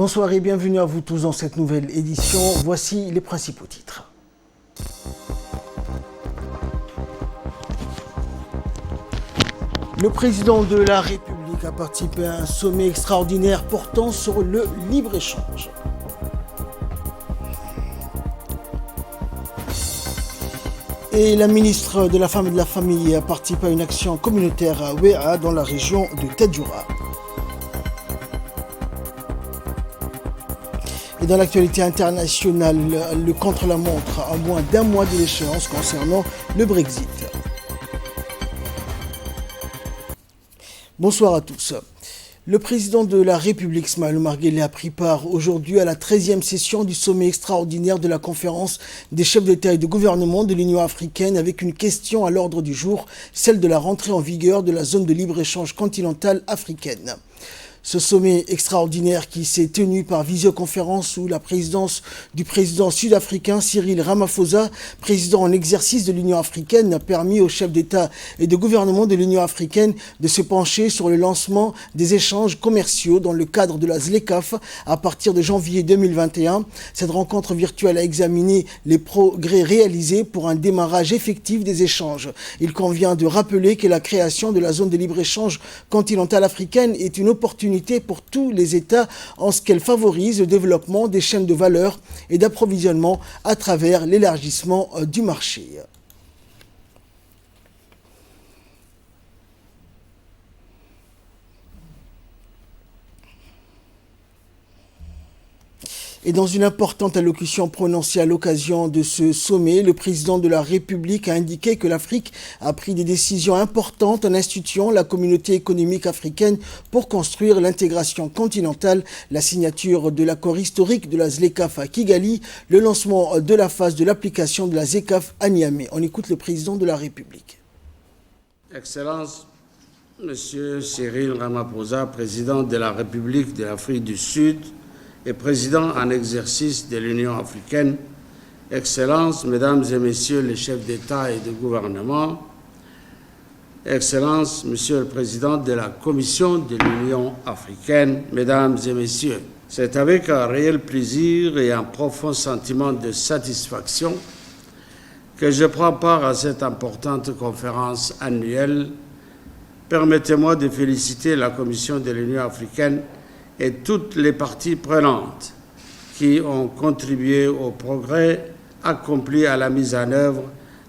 Bonsoir et bienvenue à vous tous dans cette nouvelle édition. Voici les principaux titres. Le président de la République a participé à un sommet extraordinaire portant sur le libre-échange. Et la ministre de la Femme et de la Famille a participé à une action communautaire à Ouéa dans la région de Tadjoura. Et dans l'actualité internationale, le contre-la-montre à moins d'un mois de l'échéance concernant le Brexit. Bonsoir à tous. Le président de la République, Ismaël Omar Guelleh, a pris part aujourd'hui à la 13e session du sommet extraordinaire de la conférence des chefs d'État et de gouvernement de l'Union africaine avec une question à l'ordre du jour, celle de la rentrée en vigueur de la zone de libre-échange continentale africaine. Ce sommet extraordinaire qui s'est tenu par visioconférence sous la présidence du président sud-africain Cyril Ramaphosa, président en exercice de l'Union africaine, a permis aux chefs d'État et de gouvernement de l'Union africaine de se pencher sur le lancement des échanges commerciaux dans le cadre de la ZLECAf à partir de janvier 2021. Cette rencontre virtuelle a examiné les progrès réalisés pour un démarrage effectif des échanges. Il convient de rappeler que la création de la zone de libre-échange continentale africaine est une opportunité pour tous les États en ce qu'elle favorise le développement des chaînes de valeur et d'approvisionnement à travers l'élargissement du marché. Et dans une importante allocution prononcée à l'occasion de ce sommet, le président de la République a indiqué que l'Afrique a pris des décisions importantes en instituant la communauté économique africaine pour construire l'intégration continentale, la signature de l'accord historique de la ZLECAf à Kigali, le lancement de la phase de l'application de la ZECAf à Niamey. On écoute le président de la République. Excellence, Monsieur Cyril Ramaphosa, président de la République de l'Afrique du Sud, et président en exercice de l'Union africaine, Excellences, Mesdames et Messieurs les chefs d'État et de gouvernement, Excellences, Monsieur le Président de la Commission de l'Union africaine, Mesdames et Messieurs, c'est avec un réel plaisir et un profond sentiment de satisfaction que je prends part à cette importante conférence annuelle. Permettez-moi de féliciter la Commission de l'Union africaine et toutes les parties prenantes qui ont contribué au progrès accompli à la mise en œuvre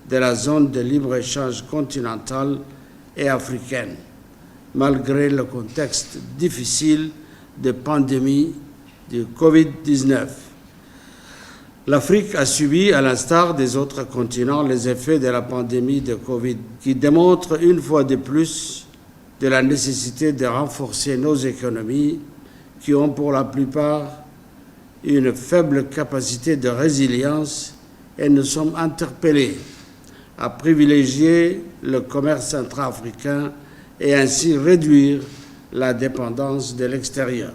de la zone de libre-échange continentale et africaine, malgré le contexte difficile de pandémie du Covid-19. L'Afrique a subi, à l'instar des autres continents, les effets de la pandémie de Covid, qui démontrent une fois de plus de la nécessité de renforcer nos économies qui ont pour la plupart une faible capacité de résilience, et nous sommes interpellés à privilégier le commerce intra-africain et ainsi réduire la dépendance de l'extérieur.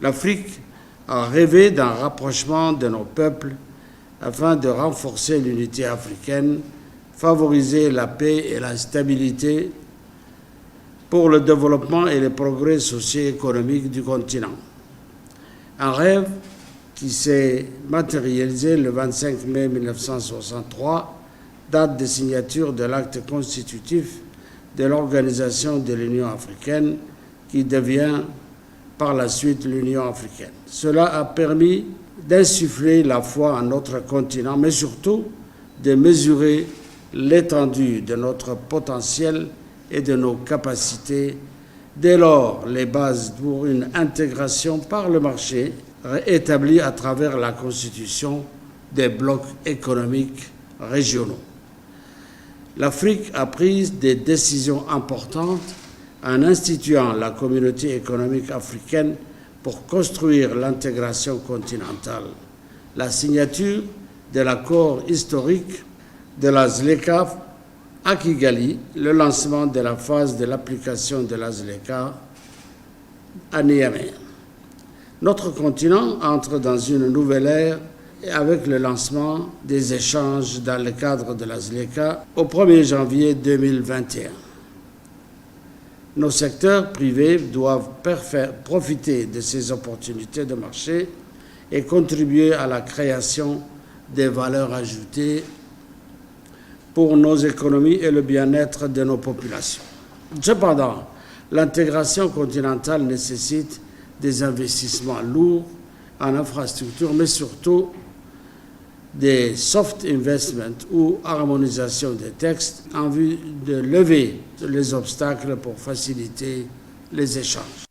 L'Afrique a rêvé d'un rapprochement de nos peuples afin de renforcer l'unité africaine, favoriser la paix et la stabilité pour le développement et le progrès socio-économique du continent. Un rêve qui s'est matérialisé le 25 mai 1963, date de signature de l'acte constitutif de l'Organisation de l'Union africaine, qui devient par la suite l'Union africaine. Cela a permis d'insuffler la foi en notre continent, mais surtout de mesurer l'étendue de notre potentiel et de nos capacités. Dès lors, les bases pour une intégration par le marché établie à travers la constitution des blocs économiques régionaux. L'Afrique a pris des décisions importantes en instituant la communauté économique africaine pour construire l'intégration continentale. La signature de l'accord historique de la ZLECAf à Kigali, le lancement de la phase de l'application de la ZLECA à Niamey. Notre continent entre dans une nouvelle ère avec le lancement des échanges dans le cadre de la ZLECA au 1er janvier 2021. Nos secteurs privés doivent profiter de ces opportunités de marché et contribuer à la création des valeurs ajoutées pour nos économies et le bien-être de nos populations. Cependant, l'intégration continentale nécessite des investissements lourds en infrastructures, mais surtout des soft investments ou harmonisation des textes en vue de lever les obstacles pour faciliter les échanges.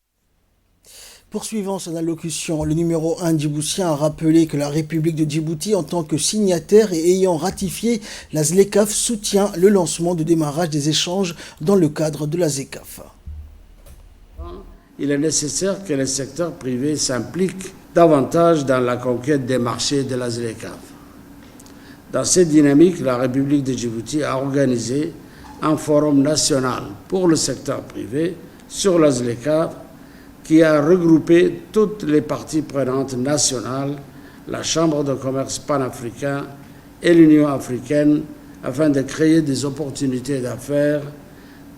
Poursuivant son allocution, le numéro 1 djiboutien a rappelé que la République de Djibouti, en tant que signataire et ayant ratifié la ZLECAf, soutient le lancement du démarrage des échanges dans le cadre de la ZECAf. Il est nécessaire que le secteur privé s'implique davantage dans la conquête des marchés de la ZLECAf. Dans cette dynamique, la République de Djibouti a organisé un forum national pour le secteur privé sur la ZLECAf qui a regroupé toutes les parties prenantes nationales, la Chambre de commerce panafricain et l'Union africaine afin de créer des opportunités d'affaires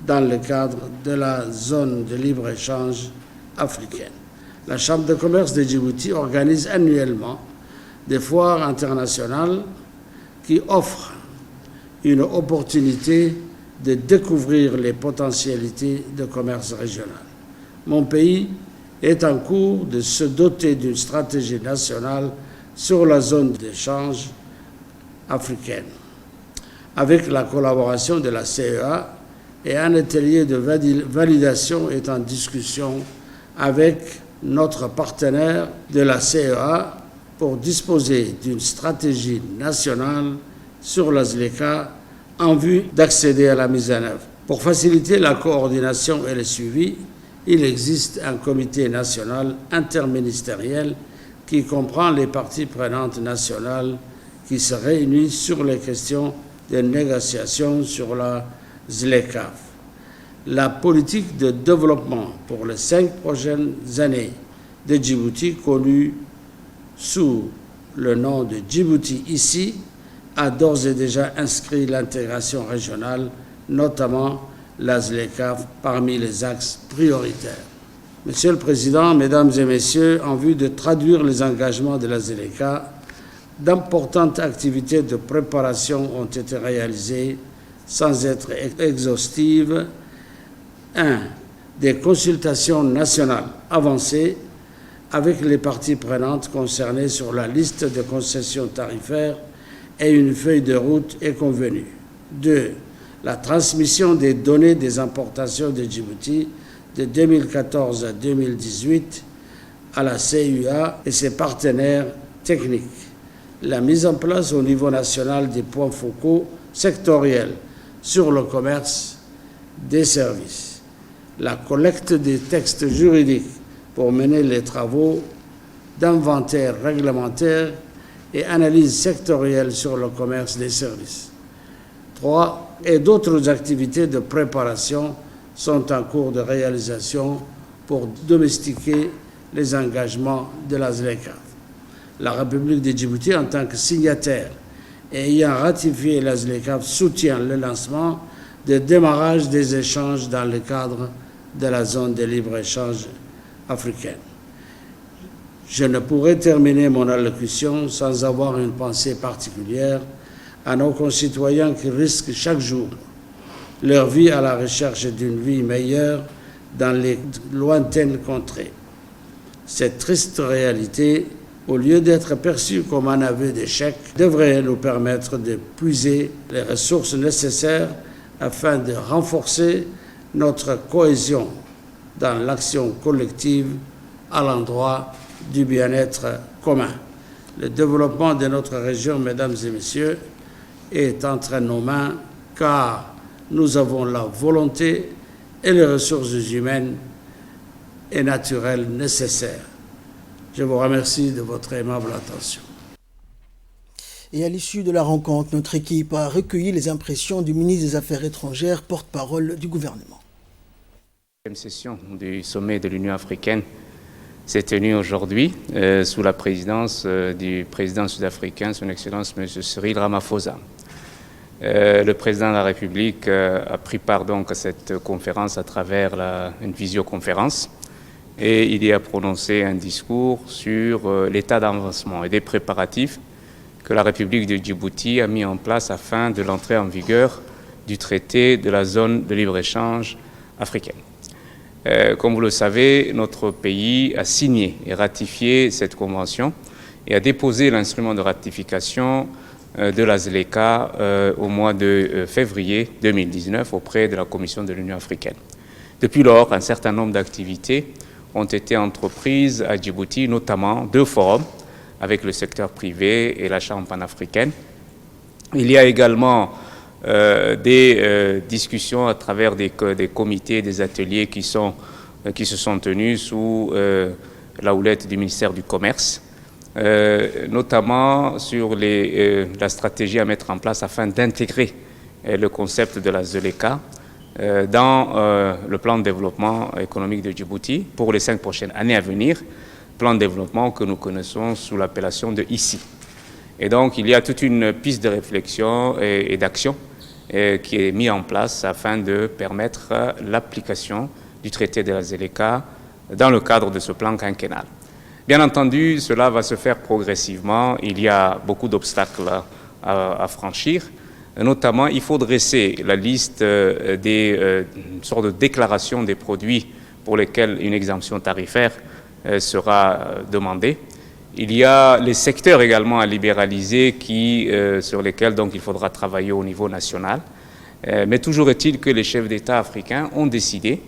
dans le cadre de la zone de libre-échange africaine. La Chambre de commerce de Djibouti organise annuellement des foires internationales qui offrent une opportunité de découvrir les potentialités de commerce régional. Mon pays est en cours de se doter d'une stratégie nationale sur la zone d'échange africaine, avec la collaboration de la CEA, et un atelier de validation est en discussion avec notre partenaire de la CEA pour disposer d'une stratégie nationale sur la ZLECA en vue d'accéder à la mise en œuvre. Pour faciliter la coordination et le suivi, il existe un comité national interministériel qui comprend les parties prenantes nationales qui se réunissent sur les questions de négociation sur la ZLECAf. La politique de développement pour les 5 prochaines années de Djibouti, connue sous le nom de Djibouti ici, a d'ores et déjà inscrit l'intégration régionale, notamment la ZLECAf, parmi les axes prioritaires. Monsieur le Président, Mesdames et Messieurs, en vue de traduire les engagements de la ZLECA, d'importantes activités de préparation ont été réalisées sans être exhaustives. 1. Des consultations nationales avancées avec les parties prenantes concernées sur la liste de concessions tarifaires et une feuille de route est convenue. 2. La transmission des données des importations de Djibouti de 2014 à 2018 à la CUA et ses partenaires techniques. La mise en place au niveau national des points focaux sectoriels sur le commerce des services. La collecte des textes juridiques pour mener les travaux d'inventaire réglementaire et analyse sectorielle sur le commerce des services. 3. Et d'autres activités de préparation sont en cours de réalisation pour domestiquer les engagements de la ZLECAf. La République de Djibouti, en tant que signataire et ayant ratifié la ZLECAf, soutient le lancement de démarrage des échanges dans le cadre de la zone de libre-échange africaine. Je ne pourrais terminer mon allocution sans avoir une pensée particulière à nos concitoyens qui risquent chaque jour leur vie à la recherche d'une vie meilleure dans les lointaines contrées. Cette triste réalité, au lieu d'être perçue comme un aveu d'échec, devrait nous permettre de puiser les ressources nécessaires afin de renforcer notre cohésion dans l'action collective à l'endroit du bien-être commun. Le développement de notre région, mesdames et messieurs, est entre nos mains car nous avons la volonté et les ressources humaines et naturelles nécessaires. Je vous remercie de votre aimable attention. Et à l'issue de la rencontre, notre équipe a recueilli les impressions du ministre des Affaires étrangères, porte-parole du gouvernement. La deuxième session du sommet de l'Union africaine s'est tenue aujourd'hui sous la présidence du président sud-africain, son Excellence M. Cyril Ramaphosa. Le président de la République a pris part donc à cette conférence à travers une visioconférence et il y a prononcé un discours sur l'état d'avancement et des préparatifs que la République de Djibouti a mis en place afin de l'entrée en vigueur du traité de la zone de libre-échange africaine. Comme vous le savez, notre pays a signé et ratifié cette convention et a déposé l'instrument de ratification de la ZLECA au mois de février 2019 auprès de la Commission de l'Union africaine. Depuis lors, un certain nombre d'activités ont été entreprises à Djibouti, notamment 2 forums avec le secteur privé et la Chambre panafricaine. Il y a également des discussions à travers des comités, des ateliers qui se sont tenus sous la houlette du ministère du Commerce, notamment sur la stratégie à mettre en place afin d'intégrer le concept de la ZLECA dans le plan de développement économique de Djibouti pour les 5 prochaines années à venir, plan de développement que nous connaissons sous l'appellation de ICI. Et donc, il y a toute une piste de réflexion et d'action qui est mise en place afin de permettre l'application du traité de la ZLECA dans le cadre de ce plan quinquennal. Bien entendu, cela va se faire progressivement. Il y a beaucoup d'obstacles à franchir. Notamment, il faut dresser la liste une sorte de déclaration des produits pour lesquels une exemption tarifaire sera demandée. Il y a les secteurs également à libéraliser sur lesquels donc, il faudra travailler au niveau national. Mais toujours est-il que les chefs d'État africains ont décidé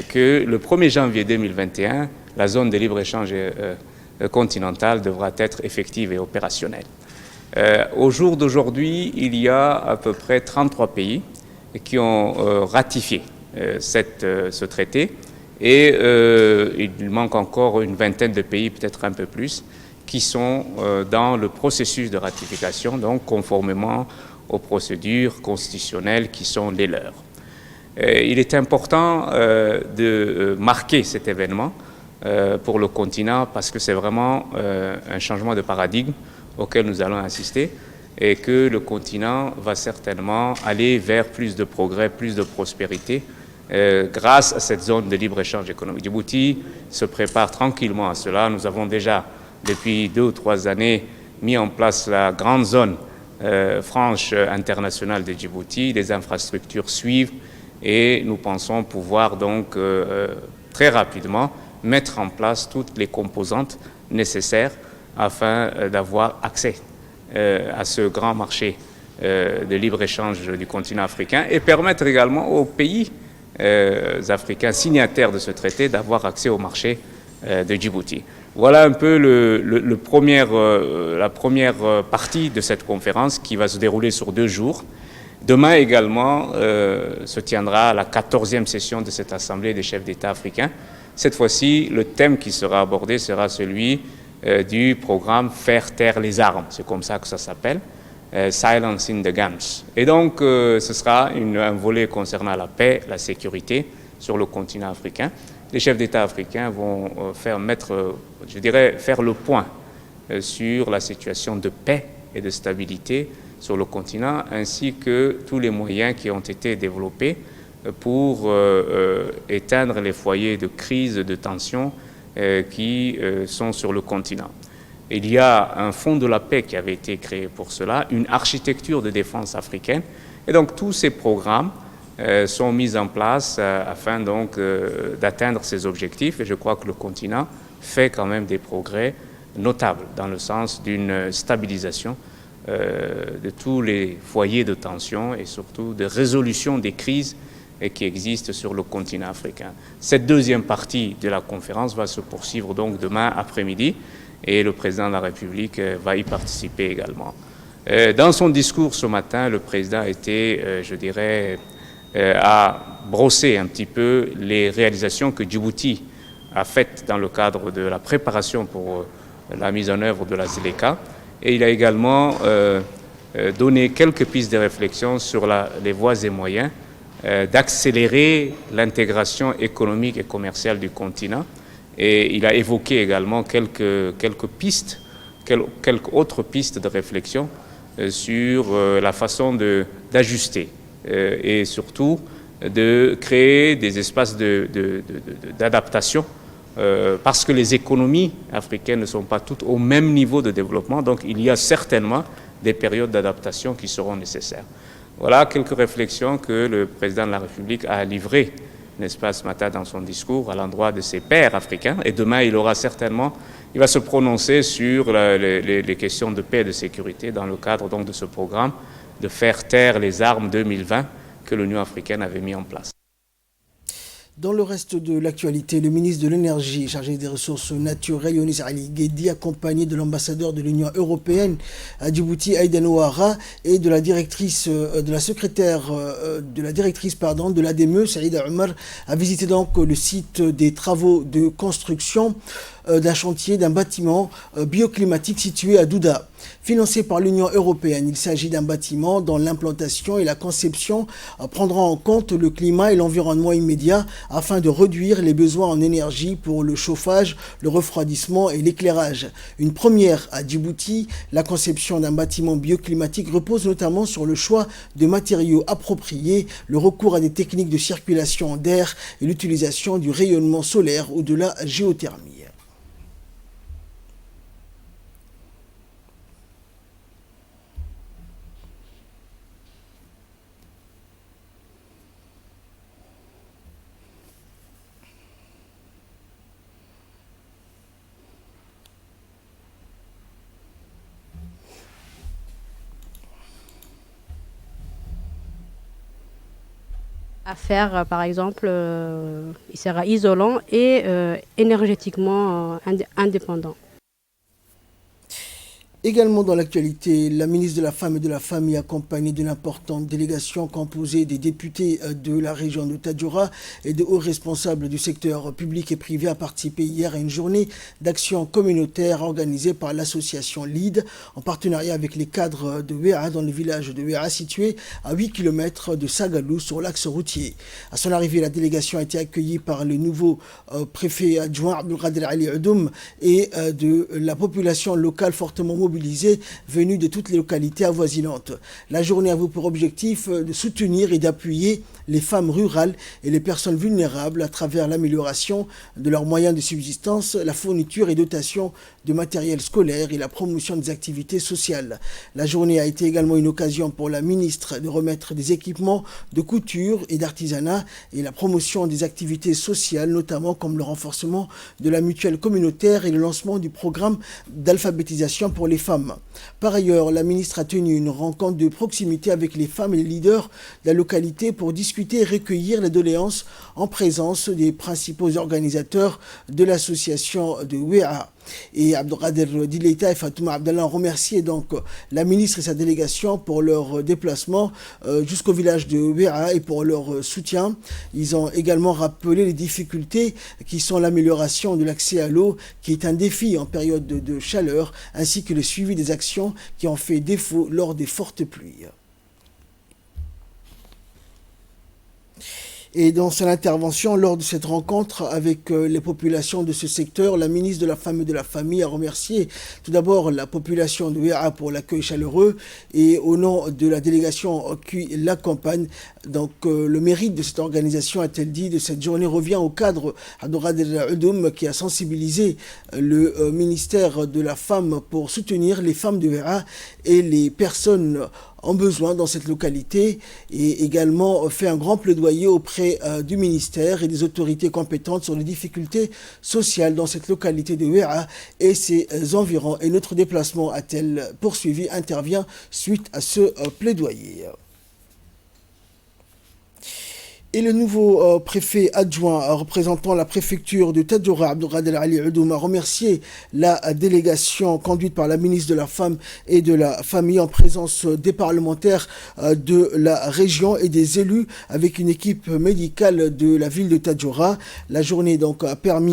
que le 1er janvier 2021, la zone de libre-échange continentale devra être effective et opérationnelle. Au jour d'aujourd'hui, il y a à peu près 33 pays qui ont ratifié ce traité et il manque encore une vingtaine de pays, peut-être un peu plus, qui sont dans le processus de ratification, donc conformément aux procédures constitutionnelles qui sont les leurs. Il est important de marquer cet événement pour le continent parce que c'est vraiment un changement de paradigme auquel nous allons assister et que le continent va certainement aller vers plus de progrès, plus de prospérité grâce à cette zone de libre-échange économique. Djibouti se prépare tranquillement à cela. Nous avons déjà, depuis 2 ou 3 années, mis en place la grande zone franche internationale de Djibouti. Les infrastructures suivent et nous pensons pouvoir donc très rapidement mettre en place toutes les composantes nécessaires afin d'avoir accès à ce grand marché de libre-échange du continent africain et permettre également aux pays africains signataires de ce traité d'avoir accès au marché de Djibouti. Voilà un peu la première partie de cette conférence qui va se dérouler sur 2 jours. Demain également se tiendra la 14e session de cette Assemblée des chefs d'État africains. Cette fois-ci, le thème qui sera abordé sera celui du programme Faire taire les armes. C'est comme ça que ça s'appelle, Silencing the Guns. Et donc, ce sera un volet concernant la paix, la sécurité sur le continent africain. Les chefs d'État africains vont faire le point sur la situation de paix et de stabilité sur le continent, ainsi que tous les moyens qui ont été développés pour éteindre les foyers de crise, de tension qui sont sur le continent. Il y a un fonds de la paix qui avait été créé pour cela, une architecture de défense africaine, et donc tous ces programmes sont mis en place afin donc d'atteindre ces objectifs, et je crois que le continent fait quand même des progrès notables dans le sens d'une stabilisation de tous les foyers de tension et surtout de résolution des crises qui existent sur le continent africain. Cette deuxième partie de la conférence va se poursuivre donc demain après-midi et le président de la République va y participer également. Dans son discours ce matin, le président a été, a brossé un petit peu les réalisations que Djibouti a faites dans le cadre de la préparation pour la mise en œuvre de la ZLECA. Et il a également donné quelques pistes de réflexion sur les voies et moyens d'accélérer l'intégration économique et commerciale du continent. Et il a évoqué également quelques autres pistes de réflexion sur la façon d'ajuster et surtout de créer des espaces d'adaptation parce que les économies africaines ne sont pas toutes au même niveau de développement, donc il y a certainement des périodes d'adaptation qui seront nécessaires. Voilà quelques réflexions que le président de la République a livrées, n'est-ce pas, ce matin dans son discours à l'endroit de ses pairs africains. Et demain, il va se prononcer sur les questions de paix et de sécurité dans le cadre donc de ce programme de faire taire les armes 2020 que l'Union africaine avait mis en place. Dans le reste de l'actualité, le ministre de l'Énergie chargé des ressources naturelles, Younis Ali Guedi, accompagné de l'ambassadeur de l'Union européenne à Djibouti, Aïda Nouara, et de la directrice de l'ADME, Saïda Omar, a visité donc le site des travaux de construction d'un chantier d'un bâtiment bioclimatique situé à Douda. Financé par l'Union européenne, il s'agit d'un bâtiment dont l'implantation et la conception prendront en compte le climat et l'environnement immédiat afin de réduire les besoins en énergie pour le chauffage, le refroidissement et l'éclairage. Une première à Djibouti, la conception d'un bâtiment bioclimatique repose notamment sur le choix de matériaux appropriés, le recours à des techniques de circulation d'air et l'utilisation du rayonnement solaire ou de la géothermie. À faire, par exemple, il sera isolant et énergétiquement indépendant. Également dans l'actualité, la ministre de la Femme et de la Famille, accompagnée d'une importante délégation composée des députés de la région de Tadjoura et de hauts responsables du secteur public et privé, a participé hier à une journée d'action communautaire organisée par l'association LEAD en partenariat avec les cadres de Wéa dans le village de Wéa situé à 8 km de Sagalou sur l'axe routier. À son arrivée, la délégation a été accueillie par le nouveau préfet adjoint Abdelkader Ali Oudoum et de la population locale fortement mobilisée venus de toutes les localités avoisinantes. La journée a pour objectif de soutenir et d'appuyer les femmes rurales et les personnes vulnérables à travers l'amélioration de leurs moyens de subsistance, la fourniture et dotation de matériel scolaire et la promotion des activités sociales. La journée a été également une occasion pour la ministre de remettre des équipements de couture et d'artisanat et la promotion des activités sociales, notamment comme le renforcement de la mutuelle communautaire et le lancement du programme d'alphabétisation pour les femmes. Par ailleurs, la ministre a tenu une rencontre de proximité avec les femmes et les leaders de la localité pour discuter et recueillir les doléances en présence des principaux organisateurs de l'association de Wéa. Et Abdelkader Dileita et Fatouma Abdallah ont remercié donc la ministre et sa délégation pour leur déplacement jusqu'au village de Wéa et pour leur soutien. Ils ont également rappelé les difficultés qui sont l'amélioration de l'accès à l'eau, qui est un défi en période de chaleur, ainsi que le suivi des actions qui ont fait défaut lors des fortes pluies. Et dans son intervention, lors de cette rencontre avec les populations de ce secteur, la ministre de la Femme et de la Famille a remercié tout d'abord la population de Wéa pour l'accueil chaleureux et au nom de la délégation qui l'accompagne. Donc le mérite de cette organisation, a-t-elle dit, de cette journée revient au cadre Abdelkader Oudoum qui a sensibilisé le ministère de la Femme pour soutenir les femmes de Wéa et les personnes en besoin dans cette localité et également fait un grand plaidoyer auprès du ministère et des autorités compétentes sur les difficultés sociales dans cette localité de Wéa et ses environs. Et notre déplacement, a-t-elle poursuivi, intervient suite à ce plaidoyer. Et le nouveau préfet adjoint représentant la préfecture de Tadjoura, Abdelkader Ali Oudoum, a remercié la délégation conduite par la ministre de la Femme et de la Famille en présence des parlementaires de la région et des élus avec une équipe médicale de la ville de Tadjoura. La journée donc a permis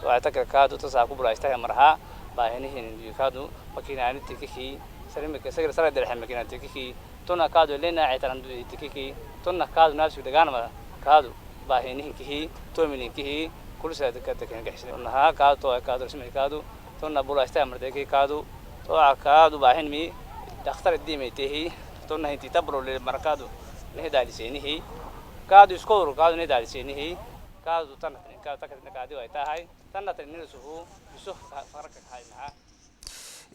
وأعتقد كادو تصاقب بلا يستحي مرها باهنهن يكادو مكينة تككي سلمك سجل سرد الحين مكينة تككي تونا كادو لنا عتران تككي تونا كادو ناس في دجانا kaadu baahinihinkihii toomininkihii kulsadakatakengaxsinaha kaadu to kaadu rismi kaadu tonna bulaista mardeki kaadu to kaadu baahinmi dhakhtar diimaytehi tonna hinti tabro le markaadu nehdaalisenihi kaadu iskoor kaadu nehdaalisenihi kaadu tanna kaadu ay tahay tanna tanisuhu bisuh faraka hayna.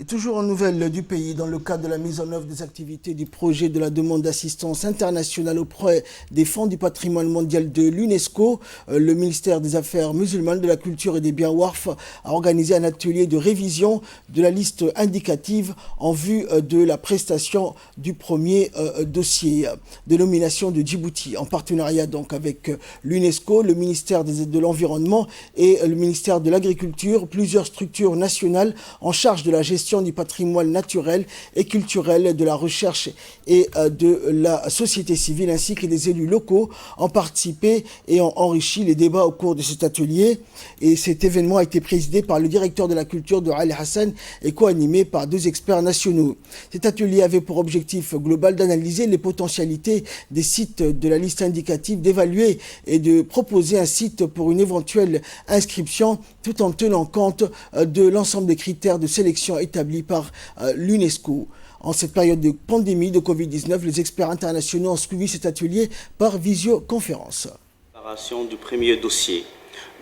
Et toujours en nouvelles du pays, dans le cadre de la mise en œuvre des activités du projet de la demande d'assistance internationale auprès des fonds du patrimoine mondial de l'UNESCO, le ministère des Affaires musulmanes, de la Culture et des Biens WARF a organisé un atelier de révision de la liste indicative en vue de la prestation du premier dossier de nomination de Djibouti, en partenariat donc avec l'UNESCO, le ministère de l'Environnement et le ministère de l'Agriculture, plusieurs structures nationales en charge de la gestion du patrimoine naturel et culturel, de la recherche et de la société civile ainsi que des élus locaux ont participé et ont enrichi les débats au cours de cet atelier. Et cet événement a été présidé par le directeur de la culture de Ali Hassan et co-animé par 2 experts nationaux. Cet atelier avait pour objectif global d'analyser les potentialités des sites de la liste indicative, d'évaluer et de proposer un site pour une éventuelle inscription tout en tenant compte de l'ensemble des critères de sélection établis par l'UNESCO. En cette période de pandémie de Covid-19, les experts internationaux ont suivi cet atelier par visioconférence. Préparation du premier dossier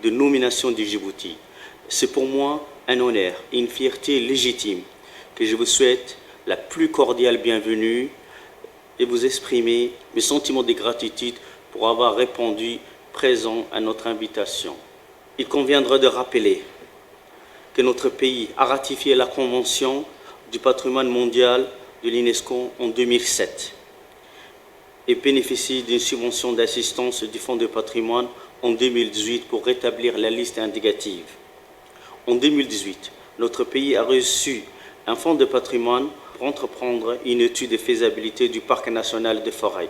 de nomination du Djibouti. C'est pour moi un honneur et une fierté légitime que je vous souhaite la plus cordiale bienvenue et vous exprimer mes sentiments de gratitude pour avoir répondu présent à notre invitation. Il conviendra de rappeler que notre pays a ratifié la Convention du patrimoine mondial de l'UNESCO en 2007 et bénéficie d'une subvention d'assistance du Fonds de patrimoine en 2018 pour rétablir la liste indicative. En 2018, notre pays a reçu un fonds de patrimoine pour entreprendre une étude de faisabilité du parc national de forêt.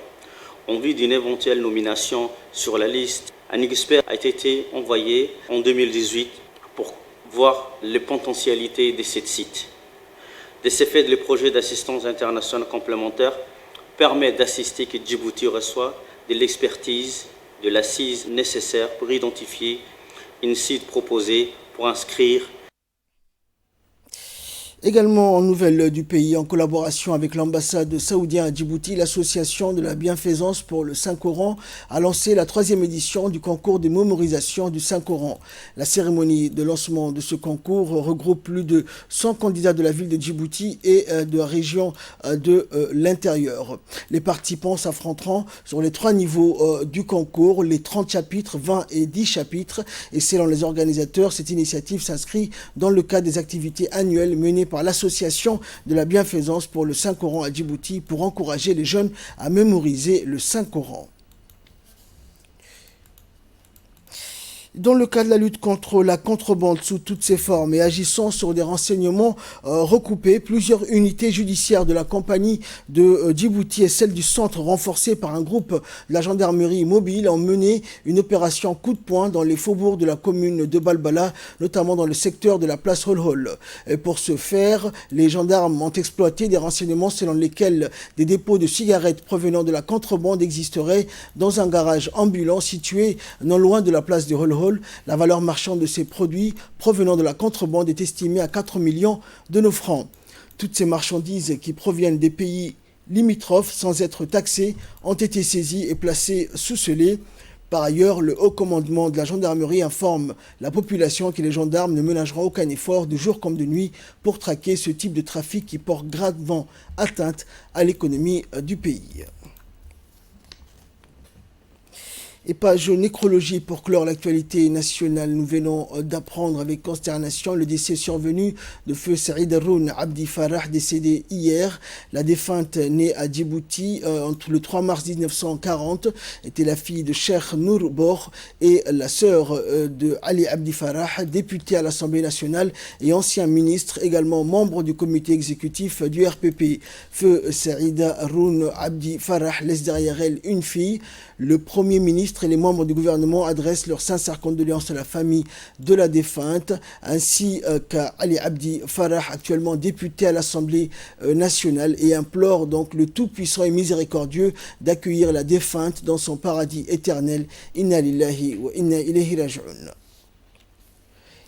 En vue d'une éventuelle nomination sur la liste, un expert a été envoyé en 2018 pour voir les potentialités de ce site. De ce fait, le projet d'assistance internationale complémentaire permet d'assister que Djibouti reçoit de l'expertise, de l'assise nécessaire pour identifier un site proposé pour inscrire. Également en nouvelles du pays, en collaboration avec l'ambassade saoudienne à Djibouti, l'association de la bienfaisance pour le Saint-Coran a lancé la 3e édition du concours de mémorisation du Saint-Coran. La cérémonie de lancement de ce concours regroupe plus de 100 candidats de la ville de Djibouti et de la région de l'intérieur. Les participants s'affronteront sur les 3 niveaux du concours, les 30 chapitres, 20 et 10 chapitres. Et selon les organisateurs, cette initiative s'inscrit dans le cadre des activités annuelles menées par l'association de la bienfaisance pour le Saint-Coran à Djibouti pour encourager les jeunes à mémoriser le Saint-Coran. Dans le cadre de la lutte contre la contrebande sous toutes ses formes et agissant sur des renseignements recoupés, plusieurs unités judiciaires de la compagnie de Djibouti et celle du centre renforcées par un groupe de la gendarmerie mobile ont mené une opération coup de poing dans les faubourgs de la commune de Balbala, notamment dans le secteur de la place Hol-Hol. Et pour ce faire, les gendarmes ont exploité des renseignements selon lesquels des dépôts de cigarettes provenant de la contrebande existeraient dans un garage ambulant situé non loin de la place de Hol-Hol. La valeur marchande de ces produits provenant de la contrebande est estimée à 4 millions de nos francs. Toutes ces marchandises qui proviennent des pays limitrophes sans être taxées ont été saisies et placées sous scellé. Par ailleurs, le haut commandement de la gendarmerie informe la population que les gendarmes ne ménageront aucun effort de jour comme de nuit pour traquer ce type de trafic qui porte gravement atteinte à l'économie du pays. Et page nécrologie pour clore l'actualité nationale. Nous venons d'apprendre avec consternation le décès survenu de feu Saïd Haroun Abdi Farah, décédé hier. La défunte, née à Djibouti entre le 3 mars 1940, était la fille de Cheikh Nour Bor et la sœur de Ali Abdi Farah, député à l'Assemblée nationale et ancien ministre, également membre du comité exécutif du RPP. Feu Saïd Haroun Abdi Farah laisse derrière elle une fille. Le premier ministre ministre et les membres du gouvernement adressent leurs sincères condoléances à la famille de la défunte, ainsi qu'à Ali Abdi Farah, actuellement député à l'Assemblée nationale, et implore donc le Tout-Puissant et Miséricordieux d'accueillir la défunte dans son paradis éternel. Inna lillahi wa inna ilayhi raji'un.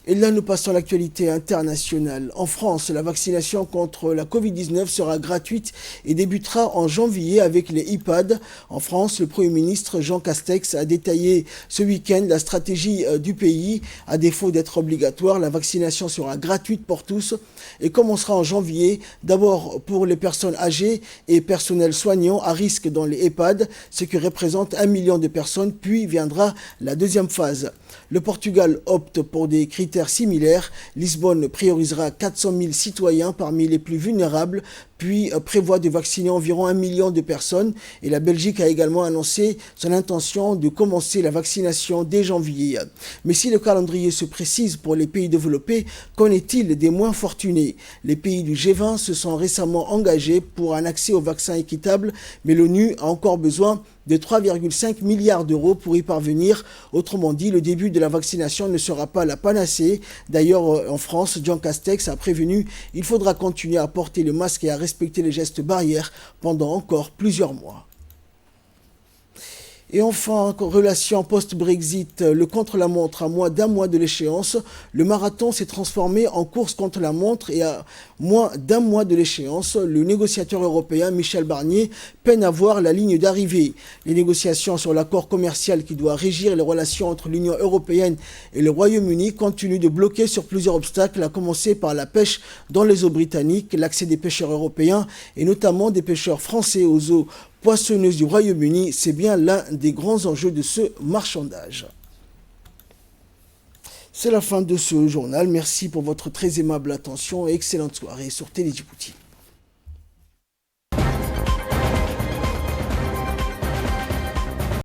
Et là, nous passons à l'actualité internationale. En France, la vaccination contre la Covid-19 sera gratuite et débutera en janvier avec les EHPAD. En France, le Premier ministre Jean Castex a détaillé ce week-end la stratégie du pays. À défaut d'être obligatoire, la vaccination sera gratuite pour tous et commencera en janvier, d'abord pour les personnes âgées et personnels soignants à risque dans les EHPAD, ce qui représente 1 million de personnes, puis viendra la deuxième phase. Le Portugal opte pour des critères similaires. Lisbonne priorisera 400 000 citoyens parmi les plus vulnérables, puis prévoit de vacciner environ 1 million de personnes. Et la Belgique a également annoncé son intention de commencer la vaccination dès janvier. Mais si le calendrier se précise pour les pays développés, qu'en est-il des moins fortunés? Les pays du G20 se sont récemment engagés pour un accès aux vaccins équitable, mais l'ONU a encore besoin de 3,5 milliards d'euros pour y parvenir. Autrement dit, le début de la vaccination ne sera pas la panacée. D'ailleurs, en France, Jean Castex a prévenu qu'il faudra continuer à porter le masque et à respecter les gestes barrières pendant encore plusieurs mois. Et enfin, relation post-Brexit, le contre-la-montre à moins d'un mois de l'échéance. Le marathon s'est transformé en course contre la montre et à moins d'un mois de l'échéance, le négociateur européen Michel Barnier peine à voir la ligne d'arrivée. Les négociations sur l'accord commercial qui doit régir les relations entre l'Union européenne et le Royaume-Uni continuent de bloquer sur plusieurs obstacles, à commencer par la pêche dans les eaux britanniques, l'accès des pêcheurs européens et notamment des pêcheurs français aux eaux poissonneuses du Royaume-Uni. C'est bien l'un des grands enjeux de ce marchandage. C'est la fin de ce journal. Merci pour votre très aimable attention et excellente soirée sur Télé Djibouti.